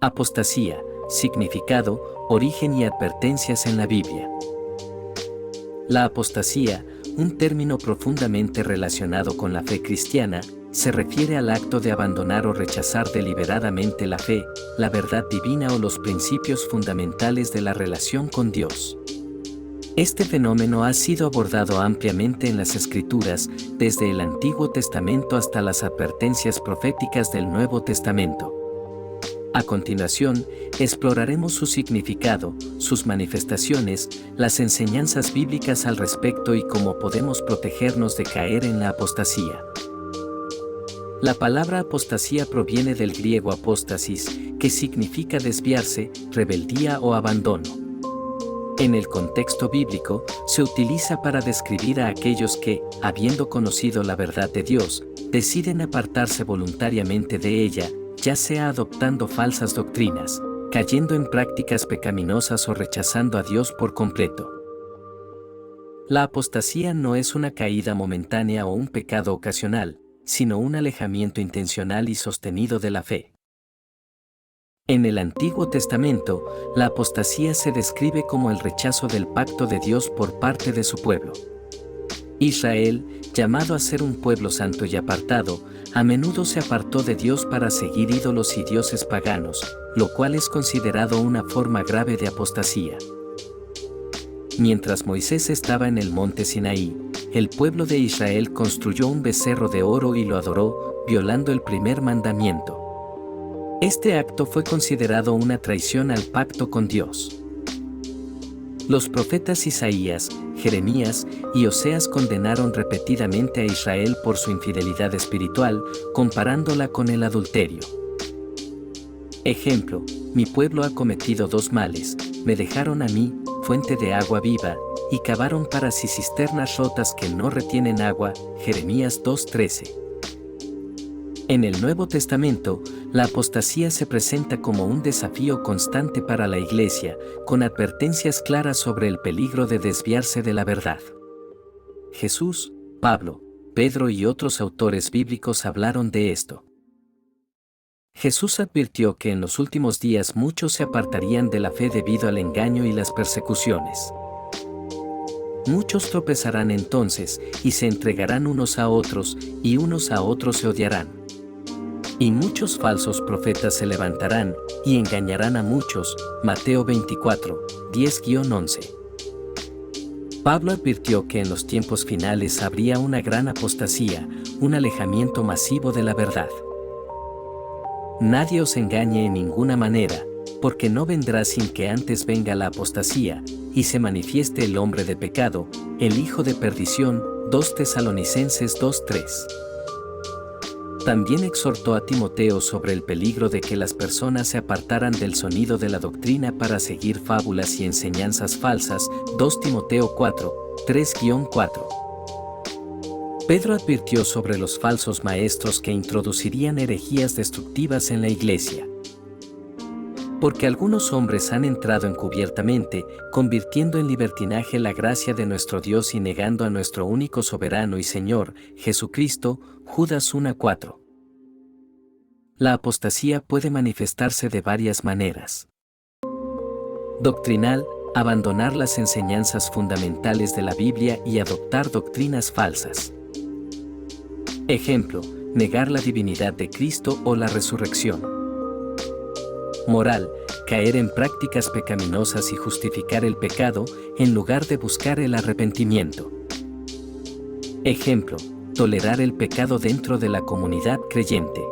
Apostasía, significado, origen y advertencias en la Biblia. La apostasía, un término profundamente relacionado con la fe cristiana, se refiere al acto de abandonar o rechazar deliberadamente la fe, la verdad divina o los principios fundamentales de la relación con Dios. Este fenómeno ha sido abordado ampliamente en las Escrituras, desde el Antiguo Testamento hasta las advertencias proféticas del Nuevo Testamento. A continuación, exploraremos su significado, sus manifestaciones, las enseñanzas bíblicas al respecto y cómo podemos protegernos de caer en la apostasía. La palabra apostasía proviene del griego apóstasis, que significa desviarse, rebeldía o abandono. En el contexto bíblico, se utiliza para describir a aquellos que, habiendo conocido la verdad de Dios, deciden apartarse voluntariamente de ella, ya sea adoptando falsas doctrinas, cayendo en prácticas pecaminosas o rechazando a Dios por completo. La apostasía no es una caída momentánea o un pecado ocasional, sino un alejamiento intencional y sostenido de la fe. En el Antiguo Testamento, la apostasía se describe como el rechazo del pacto de Dios por parte de su pueblo. Israel, llamado a ser un pueblo santo y apartado, a menudo se apartó de Dios para seguir ídolos y dioses paganos, lo cual es considerado una forma grave de apostasía. Mientras Moisés estaba en el monte Sinaí, el pueblo de Israel construyó un becerro de oro y lo adoró, violando el primer mandamiento. Este acto fue considerado una traición al pacto con Dios. Los profetas Isaías, Jeremías y Oseas condenaron repetidamente a Israel por su infidelidad espiritual, comparándola con el adulterio. Ejemplo: mi pueblo ha cometido dos males, me dejaron a mí, fuente de agua viva, y cavaron para sí cisternas rotas que no retienen agua. Jeremías 2:13. En el Nuevo Testamento, la apostasía se presenta como un desafío constante para la Iglesia, con advertencias claras sobre el peligro de desviarse de la verdad. Jesús, Pablo, Pedro y otros autores bíblicos hablaron de esto. Jesús advirtió que en los últimos días muchos se apartarían de la fe debido al engaño y las persecuciones. Muchos tropezarán entonces, y se entregarán unos a otros, y unos a otros se odiarán. Y muchos falsos profetas se levantarán, y engañarán a muchos. Mateo 24, 10-11. Pablo advirtió que en los tiempos finales habría una gran apostasía, un alejamiento masivo de la verdad. Nadie os engañe en ninguna manera, porque no vendrá sin que antes venga la apostasía, y se manifieste el hombre de pecado, el hijo de perdición. 2 Tesalonicenses 2:3. También exhortó a Timoteo sobre el peligro de que las personas se apartaran del sonido de la doctrina para seguir fábulas y enseñanzas falsas. 2 Timoteo 4, 3-4. Pedro advirtió sobre los falsos maestros que introducirían herejías destructivas en la iglesia. Porque algunos hombres han entrado encubiertamente, convirtiendo en libertinaje la gracia de nuestro Dios y negando a nuestro único soberano y Señor, Jesucristo. Judas 1:4. La apostasía puede manifestarse de varias maneras. Doctrinal: abandonar las enseñanzas fundamentales de la Biblia y adoptar doctrinas falsas. Ejemplo: negar la divinidad de Cristo o la resurrección. Moral: caer en prácticas pecaminosas y justificar el pecado, en lugar de buscar el arrepentimiento. Ejemplo: tolerar el pecado dentro de la comunidad creyente.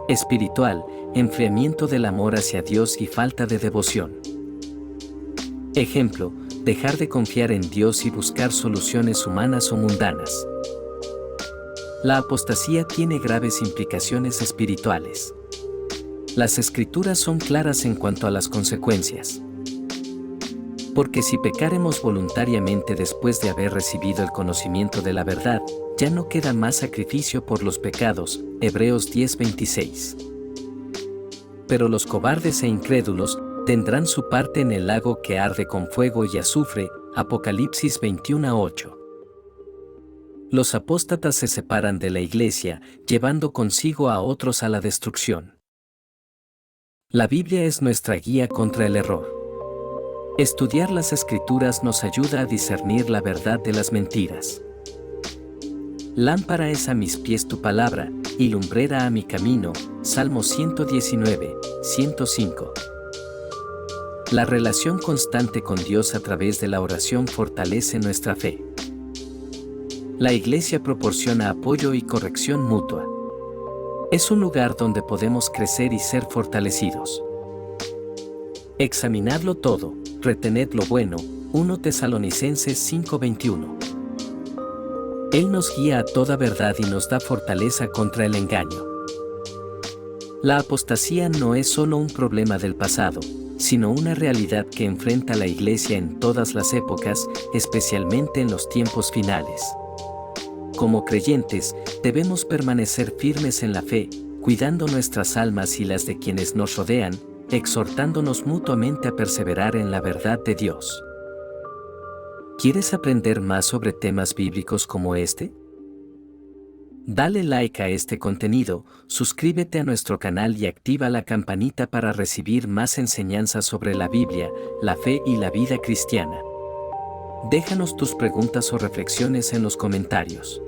Espiritual: enfriamiento del amor hacia Dios y falta de devoción. Ejemplo: dejar de confiar en Dios y buscar soluciones humanas o mundanas. La apostasía tiene graves implicaciones espirituales. Las Escrituras son claras en cuanto a las consecuencias. Porque si pecaremos voluntariamente después de haber recibido el conocimiento de la verdad, ya no queda más sacrificio por los pecados. Hebreos 10:26. Pero los cobardes e incrédulos tendrán su parte en el lago que arde con fuego y azufre. Apocalipsis 21:8. Los apóstatas se separan de la iglesia, llevando consigo a otros a la destrucción. La Biblia es nuestra guía contra el error. Estudiar las Escrituras nos ayuda a discernir la verdad de las mentiras. Lámpara es a mis pies tu palabra, y lumbrera a mi camino. Salmo 119, 105. La relación constante con Dios a través de la oración fortalece nuestra fe. La Iglesia proporciona apoyo y corrección mutua. Es un lugar donde podemos crecer y ser fortalecidos. Examinadlo todo, retened lo bueno. 1 Tesalonicenses 5:21. Él nos guía a toda verdad y nos da fortaleza contra el engaño. La apostasía no es solo un problema del pasado, sino una realidad que enfrenta la Iglesia en todas las épocas, especialmente en los tiempos finales. Como creyentes, debemos permanecer firmes en la fe, cuidando nuestras almas y las de quienes nos rodean, exhortándonos mutuamente a perseverar en la verdad de Dios. ¿Quieres aprender más sobre temas bíblicos como este? Dale like a este contenido, suscríbete a nuestro canal y activa la campanita para recibir más enseñanzas sobre la Biblia, la fe y la vida cristiana. Déjanos tus preguntas o reflexiones en los comentarios.